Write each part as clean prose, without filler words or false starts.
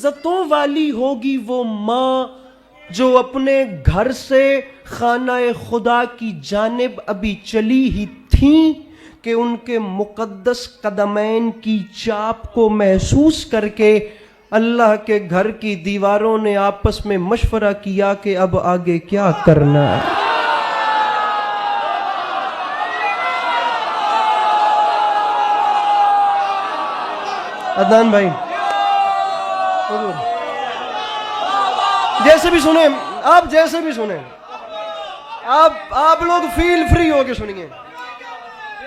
इज्जतों वाली होगी वो माँ जो अपने घर से खाना खुदा की जानिब अभी चली ही थी कि उनके मुकद्दस कदमैन की चाप को महसूस करके अल्लाह के घर की दीवारों ने आपस में मशवरा किया कि अब आगे क्या करना है। अदनान भाई जैसे भी सुने, आप जैसे भी सुने, आप लोग फील फ्री होके सुनिए,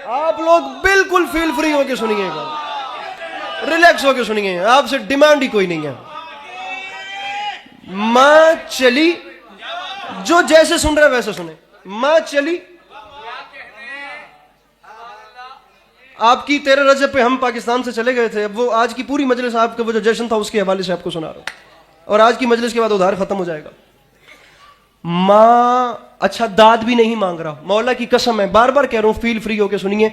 आप लोग बिल्कुल फील फ्री होके सुनिएगा, रिलैक्स होके सुनिए, आपसे डिमांड ही कोई नहीं है। मां चली, जो जैसे सुन रहे वैसे सुने। मां चली, आपकी 13 रजब पे हम पाकिस्तान से चले गए थे। अब वो आज की पूरी मजलिस आपका वो जो जश्न था उसके हवाले से आपको सुना रहा हूं, और आज की मजलिस के बाद उधार खत्म हो जाएगा। मां अच्छा दाद भी नहीं मांग रहा, मौला की कसम है, बार बार कह रहा हूं फील फ्री होके सुनिए,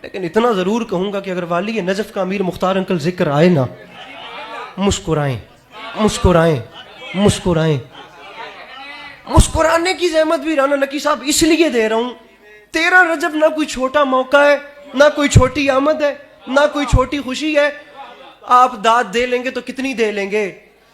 लेकिन इतना जरूर कहूंगा कि अगर वाली नजफ का अमीर मुख्तार अंकल जिक्र आए ना, मुस्कुराएं मुस्कुराएं मुस्कुराएं। मुस्कुराने की जहमत भी राना नकी साहब इसलिए दे रहा हूं, 13 रजब ना कोई छोटा मौका है, ना कोई छोटी आमद है, ना कोई छोटी खुशी है। आप दाद दे लेंगे तो कितनी दे लेंगे।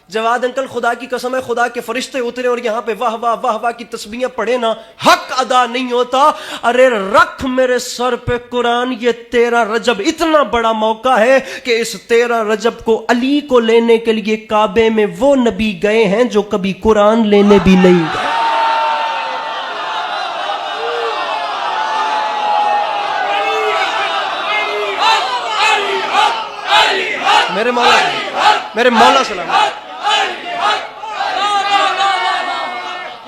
जवाद अंकल खुदा की कसम है, खुदा के फरिश्ते उतरे और यहाँ पे वाह वाह वाह वाह की तस्बीहें पढ़े ना, हक अदा नहीं होता। अरे रख मेरे सर पे कुरान, ये 13 रजब इतना बड़ा मौका है कि इस 13 रजब को अली को लेने के लिए काबे में वो नबी गए हैं जो कभी कुरान लेने भी नहीं गए। मेरे मौला सलाम,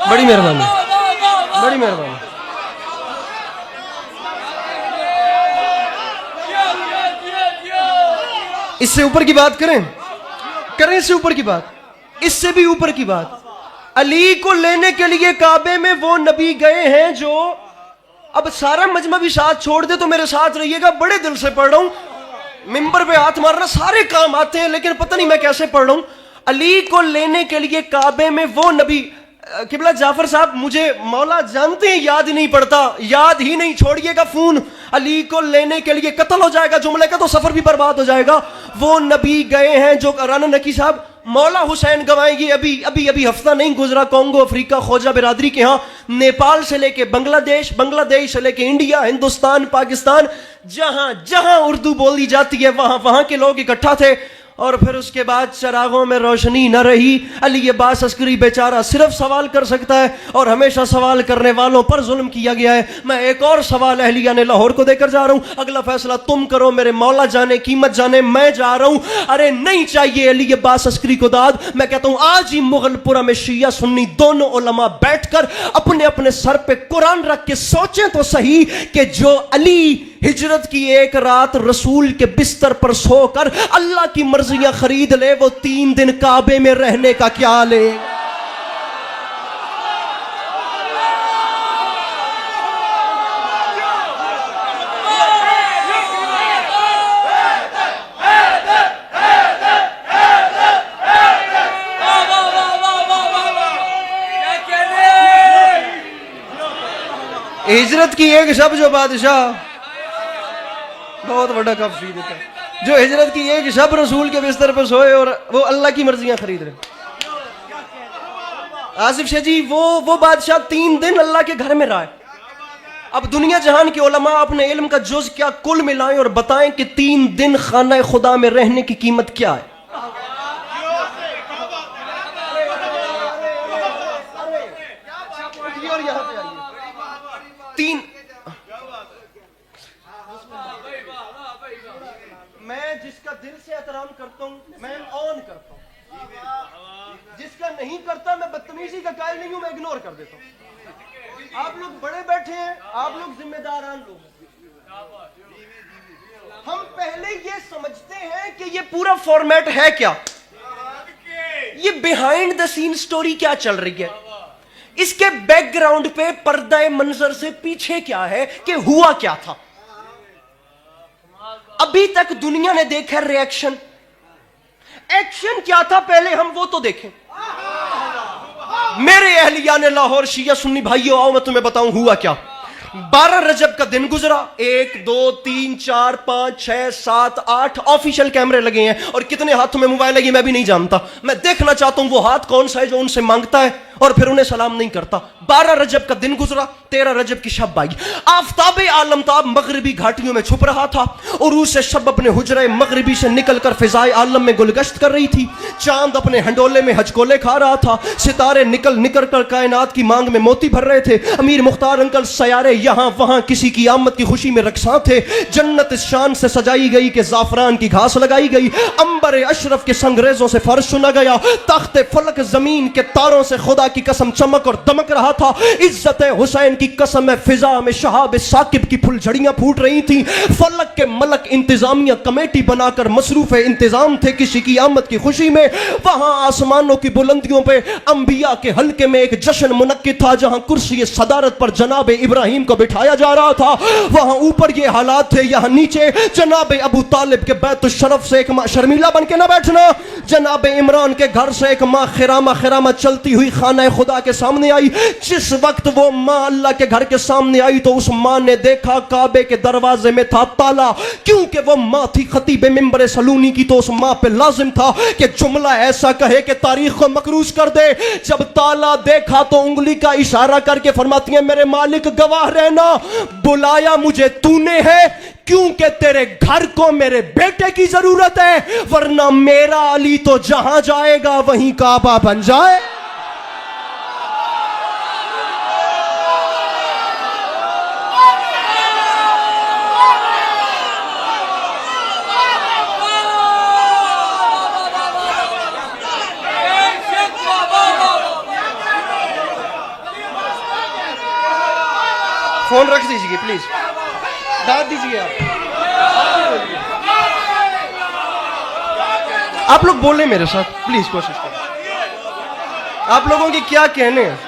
बड़ी मेहरबानी, बड़ी मेहरबानी। इससे ऊपर की बात करें, इससे ऊपर की बात, इससे भी ऊपर की बात, अली को लेने के लिए काबे में वो नबी गए हैं जो, अब सारा मजमा भी साथ छोड़ दे तो मेरे साथ रहिएगा, बड़े दिल से पढ़ रहा हूं, मिंबर पे हाथ मारना सारे काम आते हैं, लेकिन पता नहीं मैं कैसे पढ़ रहा हूं। अली को लेने के लिए काबे में वो नबी, किबला जाफर साहब मुझे मौला जानते हैं याद ही नहीं पड़ता, याद ही नहीं, छोड़िएगा फोन, अली को लेने के लिए कत्ल हो जाएगा जुमले का तो सफर भी बर्बाद हो जाएगा। वो नबी गए हैं जो, राना नकी साहब मौला हुसैन गवाएंगी, अभी अभी अभी हफ्ता नहीं गुजरा कोंगो अफ्रीका खोजा बिरादरी के यहाँ, नेपाल से लेके बांग्लादेश, बांग्लादेश से लेके इंडिया, हिंदुस्तान, पाकिस्तान, जहां जहां उर्दू बोली जाती है वहां वहां के लोग इकट्ठा थे। और फिर उसके बाद चरागों में रोशनी न रही। अली अब्बास अस्करी बेचारा सिर्फ सवाल कर सकता है, और हमेशा सवाल करने वालों पर जुल्म किया गया है। मैं एक और सवाल अहलिया ने लाहौर को देकर जा रहा हूं, अगला फैसला तुम करो, मेरे मौला जाने कीमत जाने, मैं जा रहा हूं। अरे नहीं चाहिए अली अब्बास अस्करी को दाद, मैं कहता हूं आज ही मुगलपुरा में शिया सुन्नी दोनों उलमा बैठकर अपने अपने सर पे कुरान रख के सोचें तो सही कि जो अली हिजरत की एक रात रसूल के बिस्तर पर सोकर अल्लाह की मर्जियां खरीद ले, वो 3 दिन काबे में रहने का क्या ले। हिजरत की एक शब जो बादशाह बहुत बड़ा कफ सी देता है, जो हिजरत की एक शब रसूल के बिस्तर पर सोए और वो अल्लाह की मर्जियां खरीद रहे। आसिफ शाह जी वो बादशाह 3 दिन अल्लाह के घर में रहा है। अब दुनिया जहान के उलमा अपने इल्म का जुज क्या कुल मिलाएं और बताएं कि 3 दिन खाना खुदा में रहने की कीमत क्या है। मैं जिसका दिल से एहतराम करता हूं मैं ऑन करता हूं, जिसका नहीं करता मैं बदतमीजी का कायल नहीं हूं, मैं इग्नोर कर देता हूं। आप लोग बड़े बैठे हैं, आप लोग जिम्मेदारान लोग, हम पहले ये समझते हैं कि ये पूरा फॉर्मेट है क्या, ये बिहाइंड द सीन स्टोरी क्या चल रही है, इसके बैकग्राउंड पे पर्दा मंजर से पीछे क्या है, कि हुआ क्या था। अभी तक दुनिया ने देखा रिएक्शन, एक्शन एक्शन क्या था पहले हम वो तो देखें। मेरे अहलिया ने लाहौर शिया सुन्नी भाइयों, आओ मैं तुम्हें बताऊं हुआ क्या। 12 रजब का दिन गुजरा, 1 2 3 4 5 6 7 8 ऑफिशियल कैमरे लगे हैं और कितने हाथों में मोबाइल लगी मैं भी नहीं जानता। मैं देखना चाहता हूं वो हाथ कौन सा है जो उनसे मांगता है और फिर उन्हें सलाम नहीं करता। 12 रजब का दिन गुजरा, 13 रजब की शब आई। आफताब आलमताब मगरिबी घाटियों में छुप रहा था और उसे शब अपने हुजरे मगरिबी से निकलकर फिजाए आलम में गुलगश्त कर रही थी। चांद अपने हंडोले में हजकोले खा रहा था। सितारे निकल निकल कर कायनात की मांग में मोती भर रहे थे। अमीर मुख्तार अंकल सयारे यहाँ वहां किसी की आमद की खुशी में रक्सा थे। जन्नत इस शान से सजाई गई कि जाफरान की घास लगाई गई। अंबर अशरफ के संगरेजों से फर्श सुना गया। तख्ते फलक जमीन के तारों से खुदा की कसम चमक और दमक रहा था। इज्जत हुसैन की कसम है फिजा में शहाब साकिब की फुलझड़ियां फूट रही थी। फलक के मलक इंतजामिया कमेटी बनाकर मसरूफ इंतजाम थे किसी की आमद की खुशी में। वहां आसमानों की बुलंदियों पे अंबिया के हल्के में एक जश्न मुनक्किद था जहां कुर्सी सदारत पर जनाब इब्राहिम को बिठाया जा रहा था। वहां ऊपर ये हालात थे, यहां नीचे जनाब अबू तालिब के बैत शरफ से एक मां, शर्मिला बन के ना बैठना, जनाब इमरान के घर से एक मां खिरामा खिरामा चलती हुई खाना खुदा के सामने आई। जिस वक्त वो मां अल्लाह के घर के सामने आई तो उस मां ने देखा काबे के दरवाजे में था ताला। क्योंकि वो मां थी खतीब मिंबर सलूनी की तो उस मां पे लाजिम था कि जुमला ऐसा कहे कि तारीख को मकरूज कर दे। जब ताला देखा तो उंगली का इशारा करके फरमाती है मेरे मालिक गवाह रहना, बुलाया मुझे तूने है क्योंकि तेरे घर को मेरे बेटे की जरूरत है, वरना मेरा अली तो जहां जाएगा वहीं काबा बन जाए। फोन रख दीजिए प्लीज, डाल दीजिए आप लोग बोले मेरे साथ प्लीज, कोशिश करें। आप लोगों के क्या कहने हैं?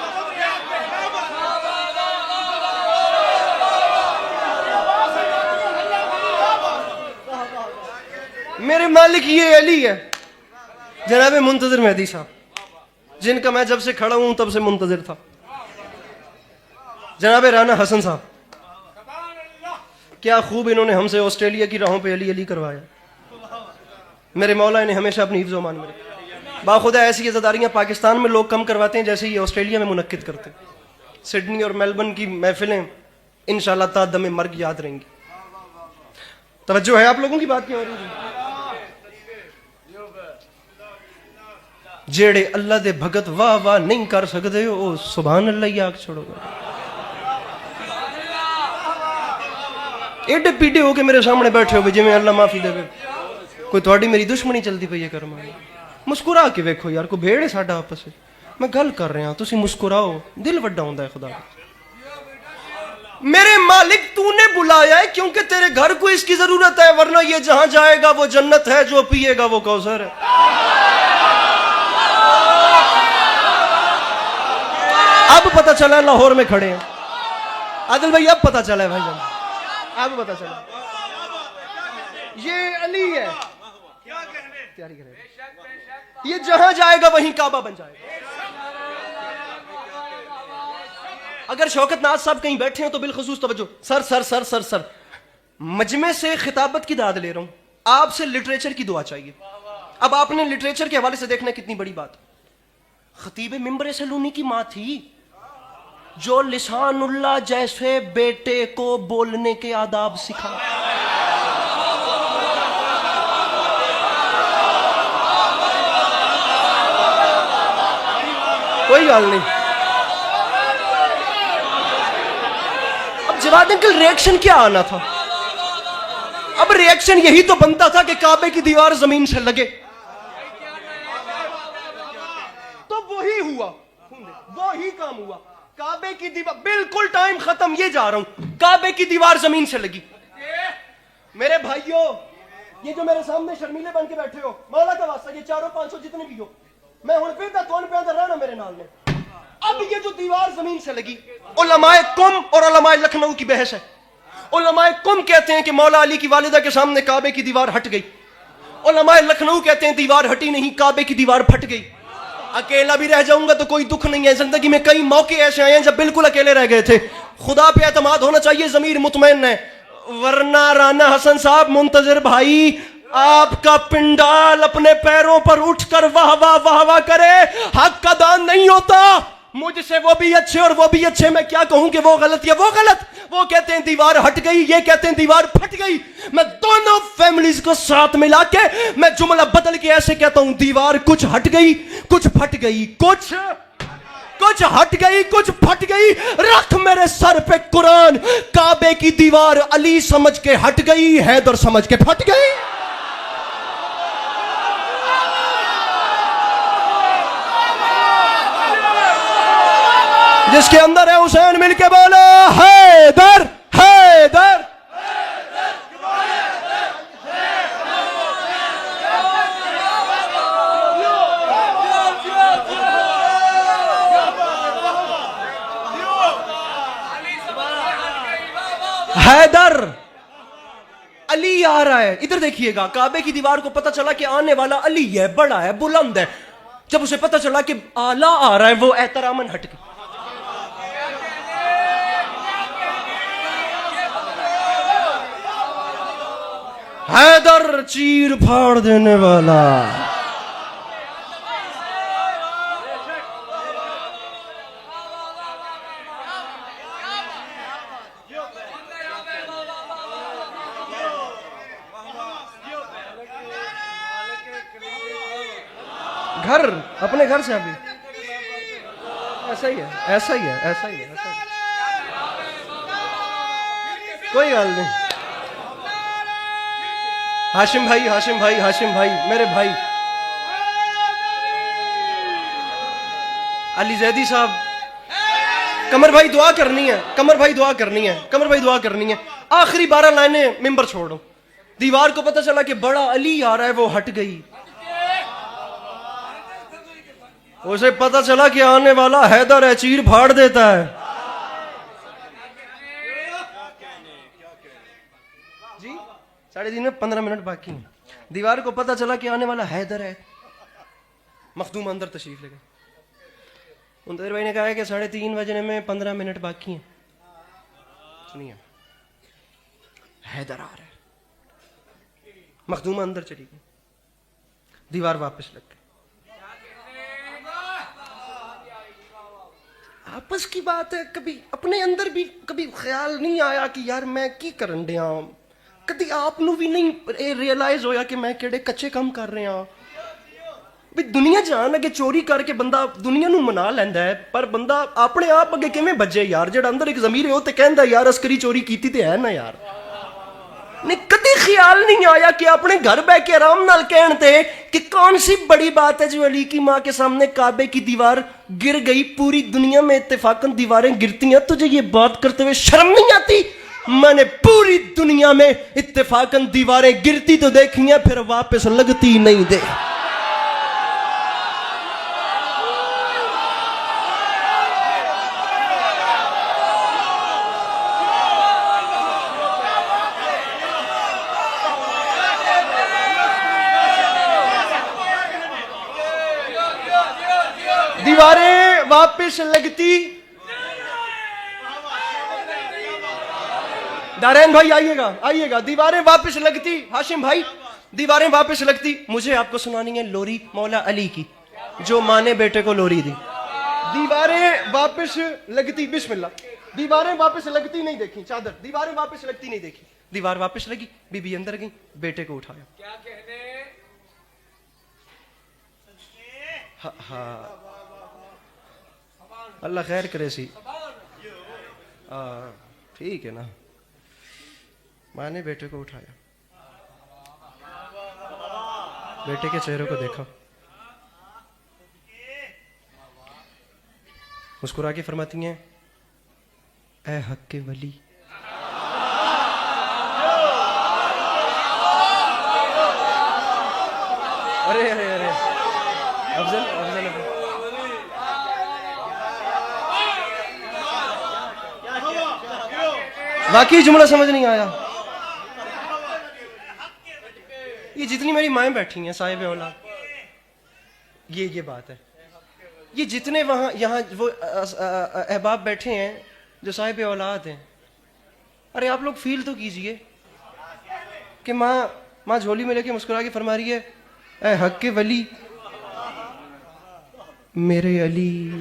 मेरे मालिक ये अली है, जनाब मुंतजर मेहदी साहब, जिनका मैं जब से खड़ा हूं तब से मुंतजर था। जनाब राना हसन साहब, क्या खूब इन्होंने हमसे ऑस्ट्रेलिया की राहों पे अली अली करवाया। मेरे मौला ने हमेशा अपनी हिफ्ज़ मान में बाखुदा ऐसी अज़ादारियाँ पाकिस्तान में लोग कम करवाते हैं जैसे ये ऑस्ट्रेलिया में मुनक्किद करते हैं। सिडनी और मेलबर्न की महफिलें इंशाअल्लाह ता दमे मर्ग याद रहेंगी। तवज्जो है आप लोगों की बात क्यों हो रही है? जेड़े अल्लाह दे भगत वाह वाह नहीं कर सकते हो सुभान अल्लाह ही आग छोड़ोगे। एडे पीडे होके मेरे सामने बैठे हो जिवें अल्लाह माफी देवे, कोई थोड़ी मेरी दुश्मनी चलती पई है कर मारी। मुस्कुरा के वेखो यार, कोई भेड़ है साडा आपस में, मैं गल कर रहा तुसी मुस्कुराओ, दिल वड्डा होंदा है खुदा। मेरे मालिक तूने बुलाया है क्योंकि तेरे घर को इसकी जरूरत है, वरना ये जहां जाएगा वो जन्नत है, जो पिएगा वो कौसर है। अब पता चला लाहौर में खड़े हैं आदिल भाई, अब पता चला है भाईजान, अब पता चला ये अली है। तैयारी करें, ये जहां जाएगा वहीं काबा बन जाएगा। अगर शौकत नाज साहब कहीं बैठे हैं तो बिलखसूस तवज्जो। Sir sir sir sir sir मजमे से खिताबत की दाद ले रहा हूं, आपसे लिटरेचर की दुआ चाहिए। अब आपने लिटरेचर के हवाले से देखना कितनी बड़ी बात। खतीब मिंबर सलूनी की मां थी जो लिसानुल्लाह जैसे बेटे को बोलने के आदाब सिखा। कोई गल नहीं। अब जवाद अंकल रिएक्शन क्या आना था? अब रिएक्शन यही तो बनता था कि काबे की दीवार जमीन से लगे, तो वही हुआ, वही काम हुआ। काबे की दीवार बिल्कुल टाइम खत्म, ये जा रहा हूं, काबे की दीवार जमीन से लगी। मेरे भाइयों, ये जो मेरे सामने शर्मीले बन के बैठे हो, मौला का वास्ता, ये 400-500 जितने भी हो, मैं हुण फिर कौन पे रहना मेरे नाल में। अब ये जो दीवार जमीन से लगी, उलमाए कुम और उलमाए लखनऊ की बहस है। उलमाए कुम कहते हैं कि मौला अली की वालिदा के सामने काबे की दीवार हट गई, उलमाए लखनऊ कहते हैं दीवार हटी नहीं, काबे की दीवार फट गई। अकेला भी रह जाऊंगा तो कोई दुख नहीं है। जिंदगी में कई मौके ऐसे आए हैं जब बिल्कुल अकेले रह गए थे। खुदा पे एतमाद होना चाहिए, ज़मीर मुतमईन है। वरना राना हसन साहब, मुंतजिर भाई, आपका पिंडाल अपने पैरों पर उठकर वाह वाह वाह वाह करे, हक का दान नहीं होता। मुझसे वो भी अच्छे और वो भी अच्छे, मैं क्या कहूं कि वो गलत या वो गलत। वो कहते हैं दीवार हट गई, ये कहते हैं दीवार फट गई। मैं दोनों फैमिलीज को साथ मिला के मैं जुमला बदल के ऐसे कहता हूं, दीवार कुछ हट गई, कुछ फट गई, कुछ हट गई, कुछ फट गई। रख मेरे सर पे कुरान, काबे की दीवार अली समझ के हट गई, हैदर समझ के फट गई। जिसके अंदर है हुसैन, मिलके बोलो हैदर हैदर। हैदर अली आ रहा है। इधर देखिएगा, काबे की दीवार को पता चला कि आने वाला अली है, बड़ा है, बुलंद है। जब उसे पता चला कि आला आ रहा है, वो एहतरामन हट गई। हैदर चीर फाड़ देने वाला। घर अपने घर से अभी ऐसा ही है, ऐसा ही है, ऐसा ही है, ऐसा ही है। कोई गल नहीं। हाशिम भाई, हाशिम भाई, हाशिम भाई, मेरे भाई अली जैदी साहब, कमर भाई दुआ करनी है, कमर भाई दुआ करनी है, कमर भाई दुआ करनी है। आखिरी 12 लाइनें मिंबर छोड़ो। दीवार को पता चला कि बड़ा अली आ रहा है, वो हट गई। उसे पता चला कि आने वाला हैदर है, चीर फाड़ देता है। जी 3:30 में 15 मिनट बाकी हैं। दीवार को पता चला कि आने वाला हैदर है। मखदूम अंदर तशरीफ ले गए। मुंतज़िर भाई ने कहा है कि 3:30 बजने में 15 मिनट बाकी हैं। सुनिए, हैदर आ रहा है। मखदूम अंदर चली गई, दीवार वापस लग गई। आपस की बात है, कभी अपने अंदर भी कभी ख्याल नहीं आया कि यार मैं की करन दिया। कभी आपनू भी नहीं रियलाइज होया कि मैं केड़े कच्चे काम कर रहे हैं। भी दुनिया जान अगे चोरी करके बंदा दुनिया नू मना लैंदा है, पर बंदा अपने आप अगे किवें बजे यार। जेड़ा अंदर एक ज़मीर है वो ते कहंदा यार अस्करी चोरी कीती ते है ना यार। नहीं कभी ख्याल नहीं आया कि अपने घर बैठ के आराम नाल कहते कि कौन सी बड़ी बात है जो अली की माँ के सामने काबे की दीवार गिर गई। पूरी दुनिया में इत्तेफाकन दीवारें गिरती हैं, तुझे ये बात करते हुए शर्म नहीं आती? मैंने पूरी दुनिया में इत्तेफाकन दीवारें गिरती तो देखी हैं, फिर वापस लगती नहीं दे। दीवारें वापस लगती। दारैन भाई आइएगा, आइएगा। दीवारें वापस लगती। हाशिम भाई, दीवारें वापस लगती। मुझे आपको सुनानी है लोरी मौला अली की, जो माँ ने बेटे को लोरी दी। दीवारें वापस लगती, बिस्मिल्लाह। दीवारें वापस लगती नहीं देखी, चादर। दीवारें वापस लगती नहीं देखी। दीवार वापस लगी, बीबी अंदर गई, बेटे को उठाया। क्या कहने? हाँ, अल्लाह खैर करे सी। ठीक है ना। माँ ने बेटे को उठाया, बेटे के चेहरे को देखा, मुस्कुरा के फरमाती हैं, ऐ हक के वली। अरे अरे अरे अफजल, अफजल, अफजल। वाकई जुमला समझ नहीं आया। ये जितनी मेरी माएँ बैठी हैं साहिब औलाद, ये बात है। ये जितने वहाँ यहाँ वो अहबाब बैठे हैं जो साहिब औलाद हैं, अरे आप लोग फील तो कीजिए कि माँ झोली में लेके मुस्कुरा के फरमा रही है, ए हक के वली मेरे अली।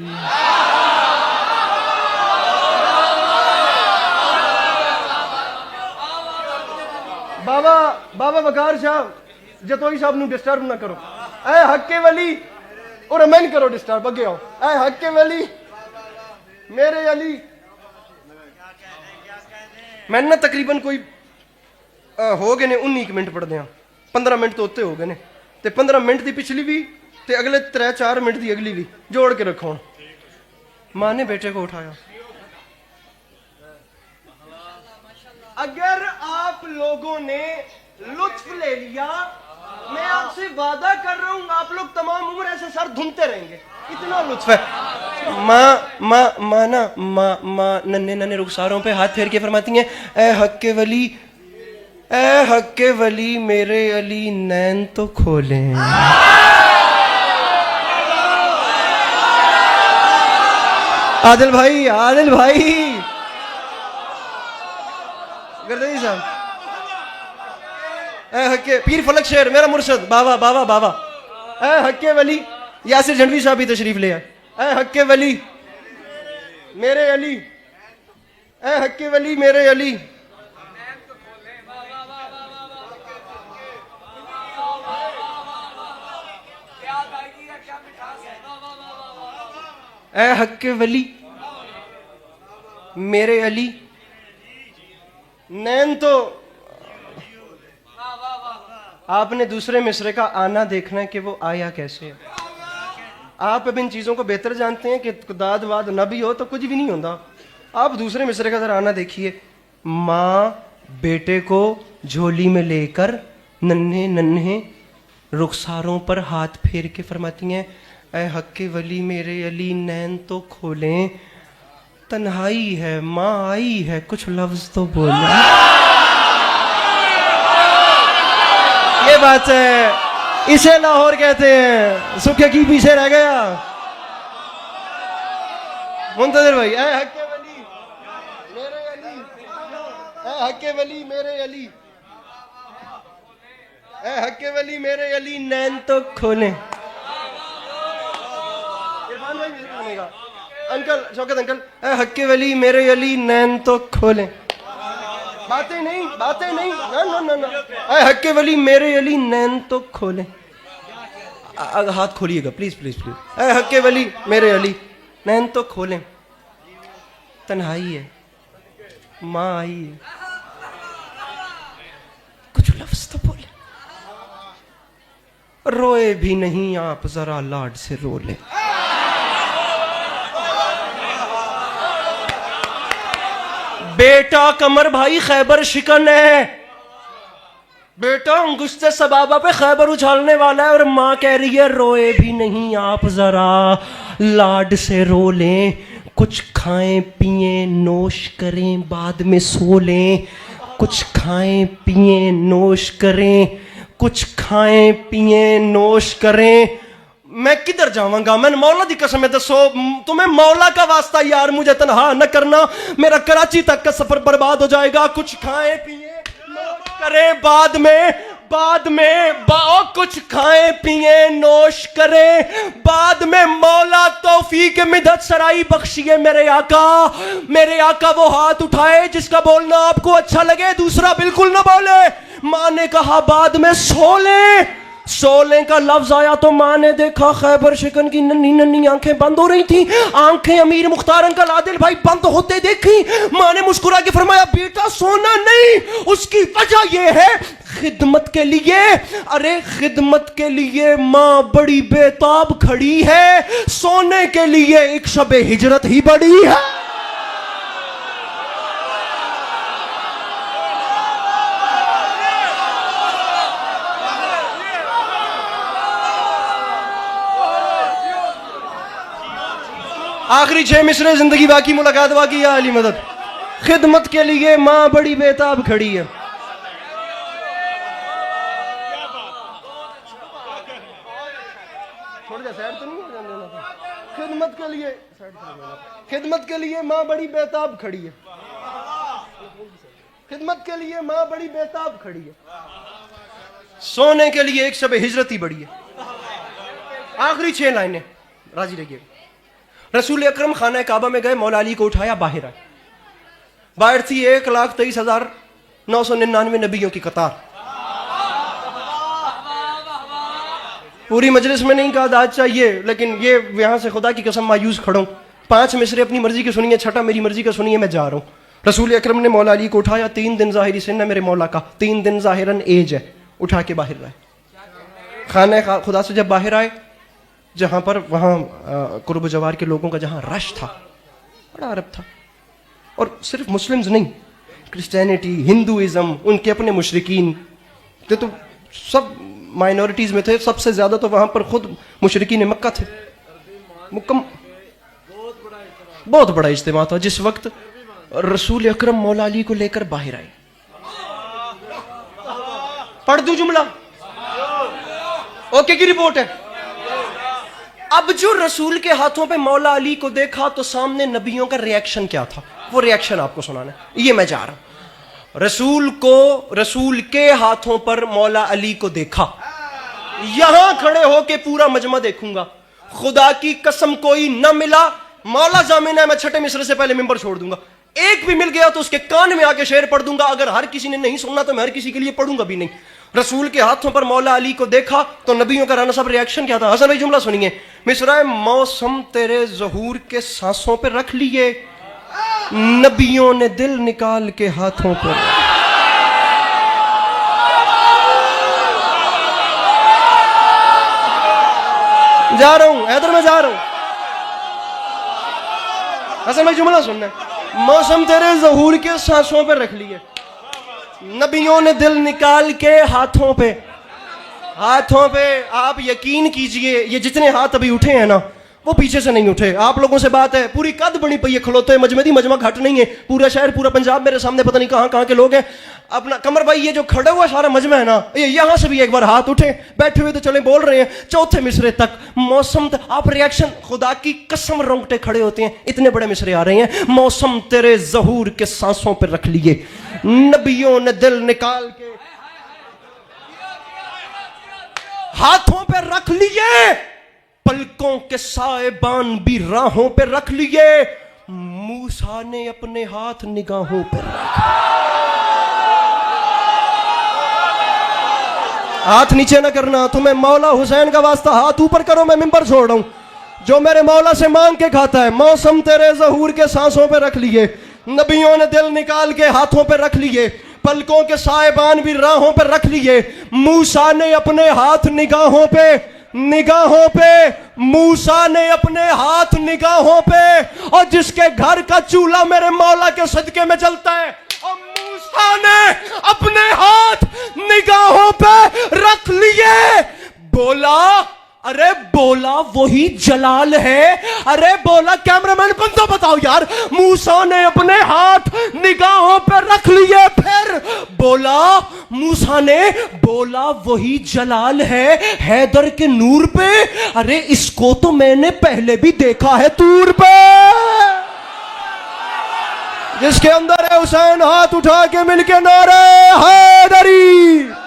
बाबा वकार साहब जतोई साहब नू डिस्टर्ब ना करो। ए हक के वली और मैं करो डिस्टर्ब, अगे आओ। ए हक के वली मेरे अली। मैंने ना तकरीबन कोई हो गए ने 19 मिनट पढ़दे, 15 मिनट तो उत्ते हो गए ने, ते 15 मिनट की पिछली भी ते अगले 3-4 मिनट की अगली भी जोड़ के रखो। माँ ने बेटे को उठाया। अगर आप लोगों ने लुत्फ ले लिया, मैं आपसे वादा कर रहा हूं आप लोग तमाम उम्र ऐसे सर धुनते रहेंगे, इतना लुत्फ है। माँ नन्हे रुखसारों पे हाथ फेर के फरमाती हैं, ए हक के वली, ए हक के वली मेरे अली नैन तो खोलें। आदिल भाई गर्दई साहब, ए हक्के पीर फलक शेर मेरा मुर्शद बाबा ए हक्के वली। यासिर झंडवी साहब भी तशरीफ ले आए। ए हक्के वली मेरे अली, ए हक्के वली मेरे अली। ए हक्के वली मेरे अली नैन तो। आपने दूसरे मिसरे का आना देखना है कि वो आया कैसे है। आप अब इन चीज़ों को बेहतर जानते हैं कि दाद वाद न भी हो तो कुछ भी नहीं होता। आप दूसरे मिसरे का जरा आना देखिए। माँ बेटे को झोली में लेकर नन्हे रुखसारों पर हाथ फेर के फरमाती हैं, ऐ हक के वली मेरे अली नैन तो खोलें, तन्हाई है माँ आई है कुछ लफ्ज तो बोले। ये बात है, इसे लाहौर कहते हैं। सुखे की पीछे रह गया मुंतजर भाई। ऐ हक के वली मेरे अली, ऐ हक के वली मेरे अली, ऐ हक के वली मेरे अली नैन तो खोले। इरफान भाई बनेगा। अंकल शौकत अंकल, ऐ हक के वली मेरे अली नैन तो खोले। बातें नहीं ना। ऐ हक के वली मेरे अली नैन तो खोले। हाथ खोलिएगा प्लीज। ऐ हक के वली मेरे अली नैन तो खोलें, तन्हाई है माँ आई है कुछ लफ्ज तो बोले। रोए भी नहीं आप जरा लाड से रो ले। बेटा कमर भाई खैबर शिकन है, बेटा अंगुश्ते सबाबा पे खैबर उछालने वाला है, और माँ कह रही है रोए भी नहीं आप जरा लाड से रो लें, कुछ खाएं पिएं नोश करें बाद में सो लें, कुछ खाएं पिएं नोश करें, कुछ खाएं पिएं नोश करें। मैं किधर जाऊंगा, मैंने मौला दी कसम है दसो तुम्हें मौला का वास्ता यार मुझे तनहा न करना, मेरा कराची तक का सफर बर्बाद हो जाएगा। कुछ खाएं पिएं नोश करें बाद में कुछ खाएं पिएं नोश करें बाद में, मौला तौफीक मिदत सराई बख्शिए मेरे आका वो हाथ उठाए जिसका बोलना आपको अच्छा लगे, दूसरा बिल्कुल ना बोले। माँ ने कहा बाद में सोले का लफ्ज आया तो माँ ने देखा खैबर शिकन की नन्ही आंखें बंद हो रही थी। आंखें अमीर मुख्तार अंकल आदिल भाई बंद होते देखी। माँ ने मुस्कुरा के फरमाया बेटा सोना नहीं, उसकी वजह यह है खिदमत के लिए। अरे खिदमत के लिए माँ बड़ी बेताब खड़ी है, सोने के लिए एक शबे हिजरत ही बड़ी है। आखिरी 6 मिसरे जिंदगी बाकी मुलाकात बाकी या अली मदद। खिदमत के लिए माँ बड़ी बेताब खड़ी है। छोड़ जा, साइड तो नहीं हो जाने देना था। खिदमत के लिए खिदमत के लिए माँ बड़ी बेताब खड़ी है, खिदमत के लिए माँ बड़ी बेताब खड़ी है, सोने के लिए एक शब हिजरत ही बड़ी है। आखिरी 6 लाइनें राजी रहिए। रसूल अकरम खाना काबा में गए, मौला अली को उठाया, बाहर आए। बाहर थी 1,23,999 नबियों की कतार। पूरी मजलिस में नहीं कहा दाद चाहिए, लेकिन ये यहां से खुदा की कसम मायूस खड़ा हूं। 5 मिसरे अपनी मर्जी के सुनिए, 6ठा मेरी मर्जी का सुनिए, मैं जा रहा हूं। रसूल अकरम ने मौला अली को उठाया। 3 दिन जाहिरी सिन है मेरे मौला का, 3 दिन जाहिरन एज है। उठा के बाहर लाए। खाने खुदा से जब बाहर आए, जहां पर वहां कुर्ब जवार के लोगों का जहां रश था, बड़ा अरब था, और सिर्फ मुस्लिम्स नहीं, क्रिश्चियनिटी, हिंदुइज्म, उनके अपने मुशरिकीन तो सब माइनॉरिटीज में थे। सबसे ज्यादा तो वहां पर खुद मुशरिकीन मक्का थे। बहुत बड़ा इज्तिमा था जिस वक्त रसूल अकरम मौला अली को लेकर बाहर आए। पढ़ दूं जुमला? ओके की रिपोर्ट है। अब जो रसूल के हाथों पे मौला अली को देखा तो सामने नबियों का रिएक्शन क्या था, वो रिएक्शन आपको सुनाना है। ये मैं जा रहा हूं। रसूल के हाथों पर मौला अली को देखा, यहां खड़े होके पूरा मजमा देखूंगा, खुदा की कसम कोई न मिला, मौला जामिन है, मैं 6ठे मिसरे से पहले मिंबर छोड़ दूंगा। एक भी मिल गया तो उसके कान में आके शेर पढ़ दूंगा। अगर हर किसी ने नहीं सुनना तो मैं हर किसी के लिए पढ़ूंगा भी नहीं। रसूल के हाथों पर मौला अली को देखा तो नबियों का राना साहब रिएक्शन क्या था? हसन भाई जुमला सुनिए। मिसरा मौसम तेरे ज़हूर के सांसों पे रख लिए, नबियों ने दिल निकाल के हाथों पर। जा रहा हूं हैदर, मैं जा रहा हूं। हसन भाई जुमला सुनना है। मौसम तेरे ज़हूर के सांसों पे रख लिए, नबियों ने दिल निकाल के हाथों पे। हाथों पे आप यकीन कीजिए, ये जितने हाथ अभी उठे हैं ना, वो पीछे से नहीं उठे। आप लोगों से बात है, पूरी कद बनी पई है, खलोते मजमेदी मजमा घट नहीं है। पूरा शहर, पूरा पंजाब मेरे सामने, पता नहीं कहां कहां के लोग हैं। अपना कमर भाई, ये जो खड़ा हुआ सारा मजमा है ना, ये यहां से भी एक बार हाथ उठे, बैठे हुए तो चले बोल रहे हैं। 4थे मिसरे तक मौसम आप रिएक्शन, खुदा की कसम रोंगटे खड़े होते हैं, इतने बड़े मिसरे आ रहे हैं। मौसम तेरे ज़हूर के सांसों पर रख लिए, नबियों ने दिल निकाल के हाथों पे रख लिए, पलकों के साएबान भी राहों पे रख लिए, मूसा ने अपने हाथ निगाहों पे रखे। हाथ नीचे ना करना, तुम्हें मौला हुसैन का वास्ता हाथ ऊपर करो, मैं मिंबर छोड़ रहा हूं। जो मेरे मौला से मांग के खाता है, मौसम तेरे ज़हूर के सांसों पे रख लिए, नबियों ने दिल निकाल के हाथों पे रख लिए, पलकों के साएबान भी राहों पे रख लिए, मूसा ने अपने हाथ निगाहों पे, निगाहों पे, मूसा ने अपने हाथ निगाहों पे। और जिसके घर का चूल्हा मेरे मौला के सदके में जलता है, और मूसा ने अपने हाथ निगाहों पे रख लिए। बोला, अरे बोला वही जलाल है। अरे बोला कैमरामैन कौन तो बताओ यार। मूसा ने अपने हाथ निगाहों पर रख लिए, फिर बोला, मूसा ने बोला वही जलाल है हैदर के नूर पे। अरे इसको तो मैंने पहले भी देखा है तूर पे। जिसके अंदर है हुसैन, हाथ उठा के मिलके नारे हैदरी।